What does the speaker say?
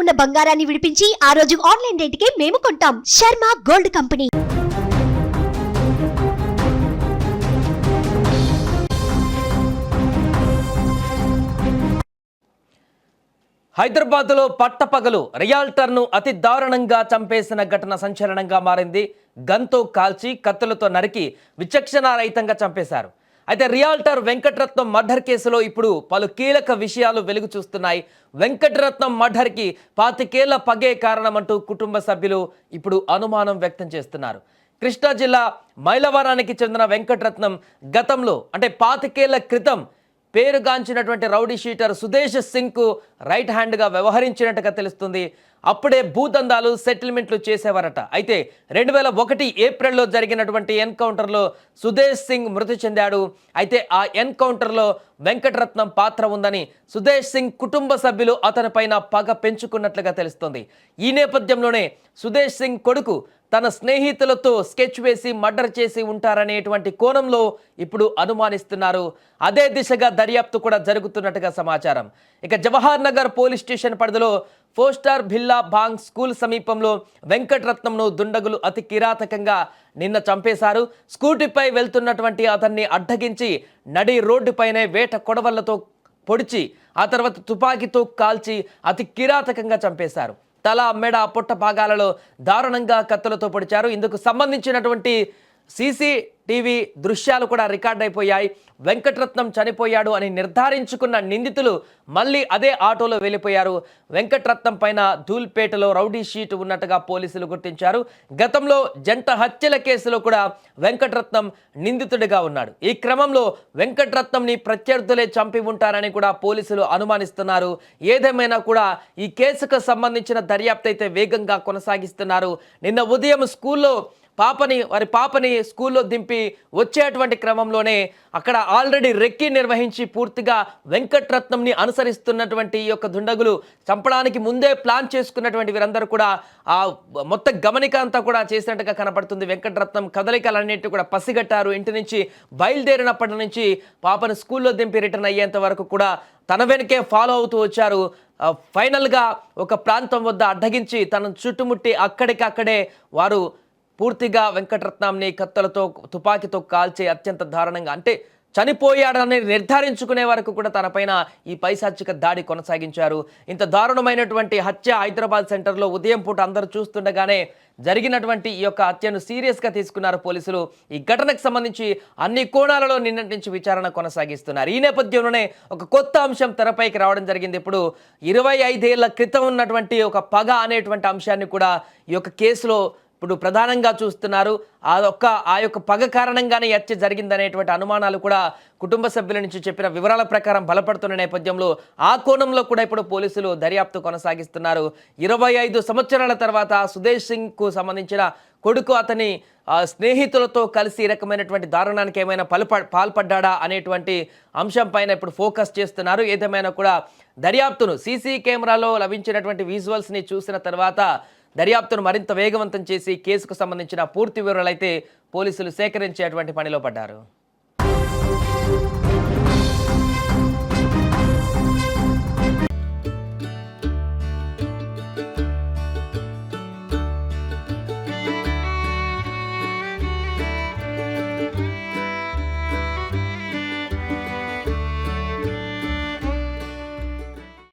ఉన్న బంగారాన్ని విడిపించి ఆ రోజు ఆన్లైన్ రేటుకే మేము కొంటాం. Sharma gold company. హైదరాబాద్లో పట్టపగలు రియాల్టర్ను అతి దారుణంగా చంపేసిన ఘటన సంచలనంగా మారింది. గన్తో కాల్చి కత్తులతో నరికి విచక్షణారహితంగా చంపేశారు. అయితే రియాల్టర్ వెంకటరత్నం మర్డర్ కేసులో ఇప్పుడు పలు కీలక విషయాలు వెలుగు చూస్తున్నాయి. వెంకటరత్నం మర్డర్కి 25 ఏళ్ల పగే కారణమంటూ కుటుంబ సభ్యులు ఇప్పుడు అనుమానం వ్యక్తం చేస్తున్నారు. కృష్ణా జిల్లా మైలవరానికి చెందిన వెంకటరత్నం గతంలో అంటే 25 ఏళ్ల క్రితం పేరుగాంచినటువంటి రౌడీ షీటర్ సుదేశ్ సింగ్కు రైట్ హ్యాండ్గా వ్యవహరించినట్టుగా తెలుస్తుంది. అప్పుడే భూదందాలు సెటిల్మెంట్లు చేసేవారట. అయితే 2001 ఏప్రిల్లో జరిగినటువంటి ఎన్కౌంటర్లో సుదేశ్ సింగ్ మృతి చెందాడు. అయితే ఆ ఎన్కౌంటర్లో వెంకటరత్నం పాత్ర ఉందని సుదేశ్ సింగ్ కుటుంబ సభ్యులు అతనిపైన పగ పెంచుకున్నట్లుగా తెలుస్తుంది. ఈ నేపథ్యంలోనే సుదేశ్ సింగ్ కొడుకు తన స్నేహితులతో స్కెచ్ వేసి మర్డర్ చేసి ఉంటారనేటువంటి కోణంలో ఇప్పుడు అనుమానిస్తున్నారు. అదే దిశగా దర్యాప్తు కూడా జరుగుతున్నట్టుగా సమాచారం. ఇక జవహర్ నగర్ పోలీస్ స్టేషన్ పరిధిలో 4 స్టార్ భిల్లా బాంగ్ స్కూల్ సమీపంలో వెంకటరత్నంను దుండగులు అతి కిరాతకంగా నిన్న చంపేశారు. స్కూటీపై వెళ్తున్నటువంటి అతన్ని అడ్డగించి నడి రోడ్డుపైనే వేట కొడవళ్లతో పొడిచి ఆ తర్వాత తుపాకీతో కాల్చి అతి కిరాతకంగా చంపేశారు. తల, మెడ, పొట్ట భాగాలలో దారుణంగా కత్తులతో పొడిచారు. ఇందుకు సంబంధించినటువంటి సీసీటీవీ దృశ్యాలు కూడా రికార్డ్ అయిపోయాయి. వెంకటరత్నం చనిపోయాడు అని నిర్ధారించుకున్న నిందితులు మళ్ళీ అదే ఆటోలో వెళ్ళిపోయారు. వెంకటరత్నం పైన ధూల్పేటలో రౌడీ షీట్ ఉన్నట్టుగా పోలీసులు గుర్తించారు. గతంలో జంట హత్యల కేసులో కూడా వెంకటరత్నం నిందితుడిగా ఉన్నాడు. ఈ క్రమంలో వెంకటరత్నంని ప్రత్యర్థులే చంపి ఉంటారని కూడా పోలీసులు అనుమానిస్తున్నారు. ఏదేమైనా కూడా ఈ కేసుకు సంబంధించిన దర్యాప్తు అయితే వేగంగా కొనసాగిస్తున్నారు. నిన్న ఉదయం స్కూల్లో వారి పాపని స్కూల్లో దింపి వచ్చేటువంటి క్రమంలోనే అక్కడ ఆల్రెడీ రెక్కీ నిర్వహించి పూర్తిగా వెంకటరత్నంని అనుసరిస్తున్నటువంటి ఈ యొక్క దుండగులు చంపడానికి ముందే ప్లాన్ చేసుకున్నటువంటి వీరందరూ కూడా ఆ మొత్తం గమనిక అంతా కూడా చేసినట్టుగా కనపడుతుంది. వెంకటరత్నం కదలికలన్నింటి కూడా పసిగట్టారు. ఇంటి నుంచి బయలుదేరినప్పటి నుంచి పాపను స్కూల్లో దింపి రిటర్న్ అయ్యేంత వరకు కూడా తన వెనకే ఫాలో అవుతూ వచ్చారు. ఫైనల్గా ఒక ప్రాంతం వద్ద అడ్డగించి తనను చుట్టుముట్టి అక్కడికక్కడే వారు పూర్తిగా వెంకటరత్నంని కత్తులతో తుపాకీతో కాల్చి అత్యంత దారుణంగా అంటే చనిపోయాడని నిర్ధారించుకునే వరకు కూడా తనపైన ఈ పైశాచిక దాడి కొనసాగించారు. ఇంత దారుణమైనటువంటి హత్య హైదరాబాద్ సెంటర్లో ఉదయం పూట అందరూ చూస్తుండగానే జరిగినటువంటి ఈ యొక్క హత్యను సీరియస్గా తీసుకున్నారు పోలీసులు. ఈ ఘటనకు సంబంధించి అన్ని కోణాలలో నిన్నటి నుంచి విచారణ కొనసాగిస్తున్నారు. ఈ నేపథ్యంలోనే ఒక కొత్త అంశం తెరపైకి రావడం జరిగింది. ఇప్పుడు 25 ఏళ్ల క్రితం ఉన్నటువంటి ఒక పగ అనేటువంటి అంశాన్ని కూడా ఈ యొక్క కేసులో ఇప్పుడు ప్రధానంగా చూస్తున్నారు. ఆ యొక్క పగ కారణంగానే హత్య జరిగిందనేటువంటి అనుమానాలు కూడా కుటుంబ సభ్యుల నుంచి చెప్పిన వివరాల ప్రకారం బలపడుతున్న నేపథ్యంలో ఆ కోణంలో కూడా ఇప్పుడు పోలీసులు దర్యాప్తు కొనసాగిస్తున్నారు. 25 సంవత్సరాల తర్వాత సుదేశ్ సింగ్కు సంబంధించిన కొడుకు అతని స్నేహితులతో కలిసి ఈ రకమైనటువంటి దారుణానికి ఏమైనా పాల్పడ్డా అనేటువంటి అంశం పైన ఇప్పుడు ఫోకస్ చేస్తున్నారు. ఏదేమైనా కూడా దర్యాప్తును సీసీ కెమెరాలో లభించినటువంటి విజువల్స్ని చూసిన తర్వాత దర్యాప్తును మరింత వేగవంతం చేసి కేసుకు సంబంధించిన పూర్తి వివరాలు అయితే పోలీసులు సేకరించేటువంటి పనిలో పడ్డారు.